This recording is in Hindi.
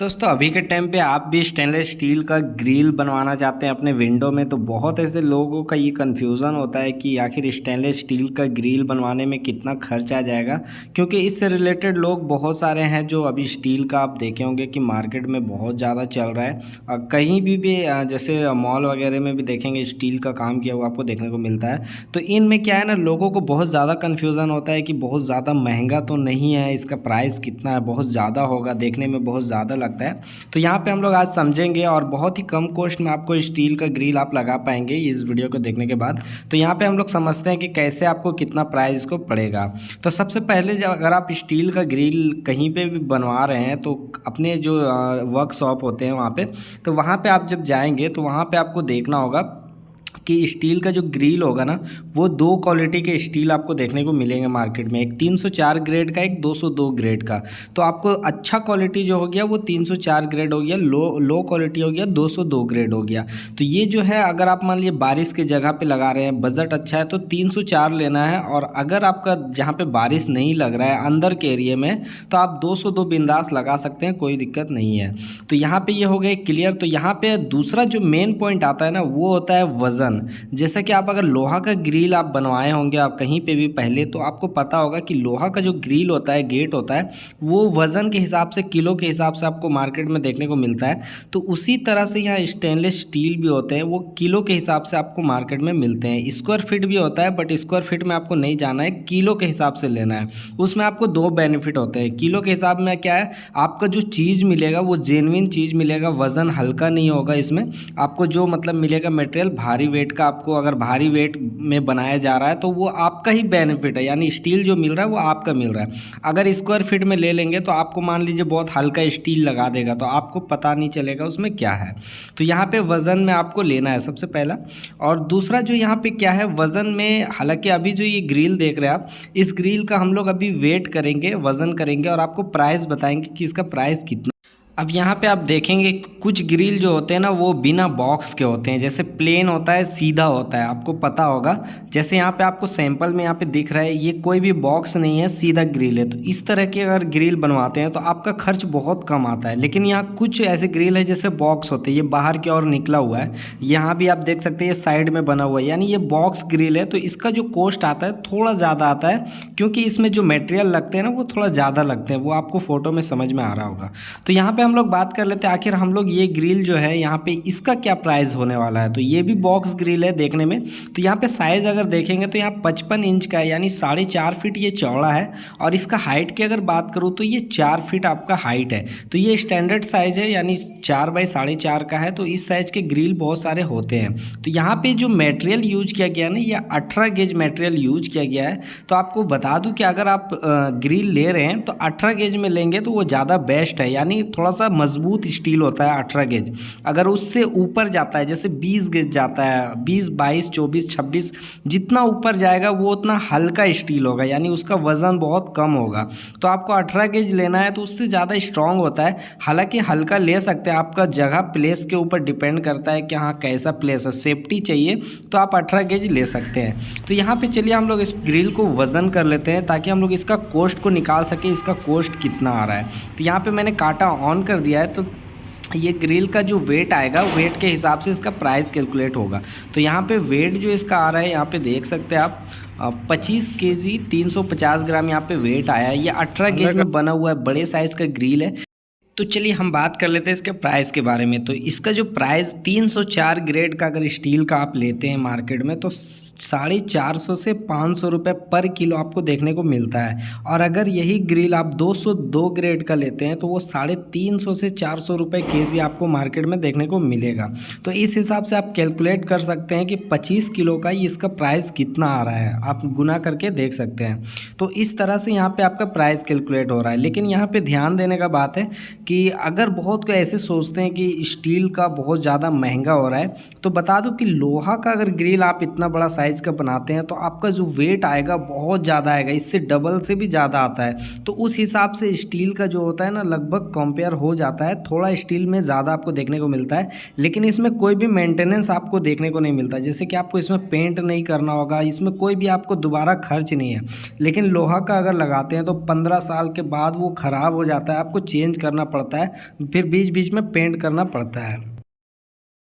दोस्तों अभी के टाइम पे आप भी स्टेनलेस स्टील का ग्रिल बनवाना चाहते हैं अपने विंडो में, तो बहुत ऐसे लोगों का ये कन्फ्यूज़न होता है कि आखिर स्टेनलेस स्टील का ग्रिल बनवाने में कितना खर्च आ जाएगा। क्योंकि इससे रिलेटेड लोग बहुत सारे हैं जो अभी स्टील का आप देखे होंगे कि मार्केट में बहुत ज़्यादा चल रहा है। कहीं भी जैसे मॉल वगैरह में भी देखेंगे स्टील का काम किया हुआ आपको देखने को मिलता है। तो इनमें क्या है ना, लोगों को बहुत ज़्यादा कन्फ्यूज़न होता है कि बहुत ज़्यादा महंगा तो नहीं है, इसका प्राइस कितना है, बहुत ज़्यादा होगा, देखने में बहुत ज़्यादा लगता है। तो यहाँ पे हम लोग आज समझेंगे और बहुत ही कम कॉस्ट में आपको स्टील का ग्रिल आप लगा पाएंगे इस वीडियो को देखने के बाद। तो यहाँ पे हम लोग समझते हैं कि कैसे आपको कितना प्राइस को पड़ेगा। तो सबसे पहले जब अगर आप स्टील का ग्रिल कहीं पे भी बनवा रहे हैं तो अपने जो वर्कशॉप होते हैं वहाँ पे, तो वहाँ पे आप जब जाएंगे तो वहाँ पे आपको देखना होगा कि स्टील का जो ग्रिल होगा ना, वो दो क्वालिटी के स्टील आपको देखने को मिलेंगे मार्केट में। एक 304 ग्रेड का, एक 202 ग्रेड का। तो आपको अच्छा क्वालिटी जो हो गया वो 304 ग्रेड हो गया, लो क्वालिटी हो गया 202 ग्रेड हो गया। तो ये जो है, अगर आप मान लीजिए बारिश के जगह पे लगा रहे हैं, बजट अच्छा है, तो 304 लेना है। और अगर आपका जहाँ पे बारिश नहीं लग रहा है अंदर के एरिया में, तो आप 202 बिंदास लगा सकते हैं, कोई दिक्कत नहीं है। तो यहाँ पे ये हो गया क्लियर। तो यहाँ पे दूसरा जो मेन पॉइंट आता है ना, वो होता है वजन। जैसा कि आप अगर लोहा का ग्रिल आप बनवाए होंगे आप कहीं पे भी पहले, तो आपको पता होगा कि लोहा का जो ग्रिल होता है, गेट होता है, वो वजन के हिसाब से, किलो के हिसाब से आपको मार्केट में देखने को मिलता है। तो उसी तरह से यहाँ स्टेनलेस स्टील भी होते हैं, वो किलो के हिसाब से आपको मार्केट में मिलते हैं। स्क्वायर फीट भी होता है, बट स्क्वायर फीट में आपको नहीं जाना है, किलो के हिसाब से लेना है। उसमें आपको दो बेनिफिट होते हैं। किलो के हिसाब में क्या है, आपका जो चीज़ मिलेगा वो जेन्युइन चीज़ मिलेगा, वजन हल्का नहीं होगा इसमें। आपको जो मतलब मिलेगा मटेरियल भारी वेट का, आपको अगर भारी वेट में बनाया जा रहा है तो वो आपका ही बेनिफिट है, यानी स्टील जो मिल रहा है वो आपका मिल रहा है। अगर स्क्वायर फीट में ले लेंगे तो आपको मान लीजिए बहुत हल्का स्टील लगा देगा, तो आपको पता नहीं चलेगा उसमें क्या है। तो यहाँ पे वज़न में आपको लेना है सबसे पहला। और दूसरा जो यहाँ पे क्या है, वज़न में, हालांकि अभी जो ये ग्रिल देख रहे हैं आप, इस ग्रिल का हम लोग अभी वेट करेंगे, वज़न करेंगे और आपको प्राइस बताएंगे कि इसका प्राइस कितना। अब यहाँ पे आप देखेंगे कुछ ग्रिल जो होते हैं ना, वो बिना बॉक्स के होते हैं, जैसे प्लेन होता है, सीधा होता है, आपको पता होगा। जैसे यहाँ पे आपको सैंपल में यहाँ पे दिख रहा है, ये कोई भी बॉक्स नहीं है, सीधा ग्रिल है। तो इस तरह के अगर ग्रिल बनवाते हैं तो आपका खर्च बहुत कम आता है। लेकिन यहाँ कुछ ऐसे ग्रिल है जैसे बॉक्स होते हैं, ये बाहर की ओर निकला हुआ है, यहाँ भी आप देख सकते हैं, ये साइड में बना हुआ है, यानी ये बॉक्स ग्रिल है। तो इसका जो कॉस्ट आता है थोड़ा ज़्यादा आता है, क्योंकि इसमें जो मटेरियल लगते हैं ना वो थोड़ा ज़्यादा लगते हैं, वो आपको फोटो में समझ में आ रहा होगा। तो यहाँ पे हम लोग बात कर लेते हैं आखिर हम लोग ये ग्रिल जो है यहाँ पे इसका क्या प्राइस होने वाला है। तो ये भी बॉक्स ग्रिल है देखने में। तो यहाँ पे साइज़ अगर देखेंगे तो यहाँ 55 इंच का है, यानी 4.5 फीट ये चौड़ा है। और इसका हाइट की अगर बात करूँ तो ये 4 फीट आपका हाइट है। तो ये स्टैंडर्ड साइज़ है, यानी 4 बाई 4.5 का है। तो इस साइज़ के ग्रिल बहुत सारे होते हैं। तो यहाँ पे जो मटेरियल यूज किया गया ना, ये 18 गेज मटेरियल यूज किया गया है। तो आपको बता दूँ कि अगर आप ग्रिल ले रहे हैं तो 18 गेज में लेंगे तो वो ज़्यादा बेस्ट है, यानी थोड़ा सा मजबूत स्टील होता है 18 गेज। अगर उससे ऊपर जाता है, जैसे 20 गेज जाता है, 20, 22, 24, 26, जितना ऊपर जाएगा वो उतना हल्का स्टील होगा, यानी उसका वजन बहुत कम होगा। तो आपको 18 गेज लेना है, तो उससे ज़्यादा स्ट्रांग होता है। हालांकि हल्का ले सकते हैं, आपका जगह प्लेस के ऊपर डिपेंड करता है कि हाँ कैसा प्लेस है, सेफ्टी चाहिए तो आप 18 गेज ले सकते हैं। तो यहाँ पे चलिए हम लोग इस ग्रिल को वज़न कर लेते हैं, ताकि हम लोग इसका कॉस्ट को निकाल सके, इसका कॉस्ट कितना आ रहा है। तो यहाँ पे मैंने कांटा ऑन कर दिया है, तो ये ग्रिल का जो वेट आएगा, वेट के हिसाब से इसका प्राइस कैलकुलेट होगा। तो यहाँ पे वेट जो इसका आ रहा है, यहाँ पे देख सकते हैं आप, 25 केजी 350 ग्राम यहाँ पे वेट आया है। ये 18 गेज में बना हुआ है, बड़े साइज़ का ग्रिल है। तो चलिए हम बात कर लेते हैं इसके प्राइस के बारे में। तो इसका जो प्राइस 304 ग्रेड का अगर स्टील का आप लेते हैं मार्केट में, तो 450 से 500 रुपये पर किलो आपको देखने को मिलता है। और अगर यही ग्रिल आप 202 ग्रेड का लेते हैं तो वो 350 से 400 रुपये केजी आपको मार्केट में देखने को मिलेगा। तो इस हिसाब से आप कैलकुलेट कर सकते हैं कि 25 किलो का ही इसका प्राइस कितना आ रहा है, आप गुना करके देख सकते हैं। तो इस तरह से यहाँ पे आपका प्राइस कैलकुलेट हो रहा है। लेकिन यहाँ पे ध्यान देने का बात है कि अगर बहुत को ऐसे सोचते हैं कि स्टील का बहुत ज़्यादा महंगा हो रहा है, तो बता दूं कि लोहा का अगर ग्रिल आप इतना बड़ा साइज़ का बनाते हैं तो आपका जो वेट आएगा बहुत ज़्यादा आएगा, इससे डबल से भी ज़्यादा आता है। तो उस हिसाब से स्टील का जो होता है ना, लगभग कंपेयर हो जाता है, थोड़ा स्टील में ज़्यादा आपको देखने को मिलता है। लेकिन इसमें कोई भी मेंटेनेंस आपको देखने को नहीं मिलता, जैसे कि आपको इसमें पेंट नहीं करना होगा, इसमें कोई भी आपको दोबारा खर्च नहीं है। लेकिन लोहा का अगर लगाते हैं तो 15 साल के बाद वो ख़राब हो जाता है, आपको चेंज करना पड़ता है, फिर बीच बीच में पेंट करना पड़ता है।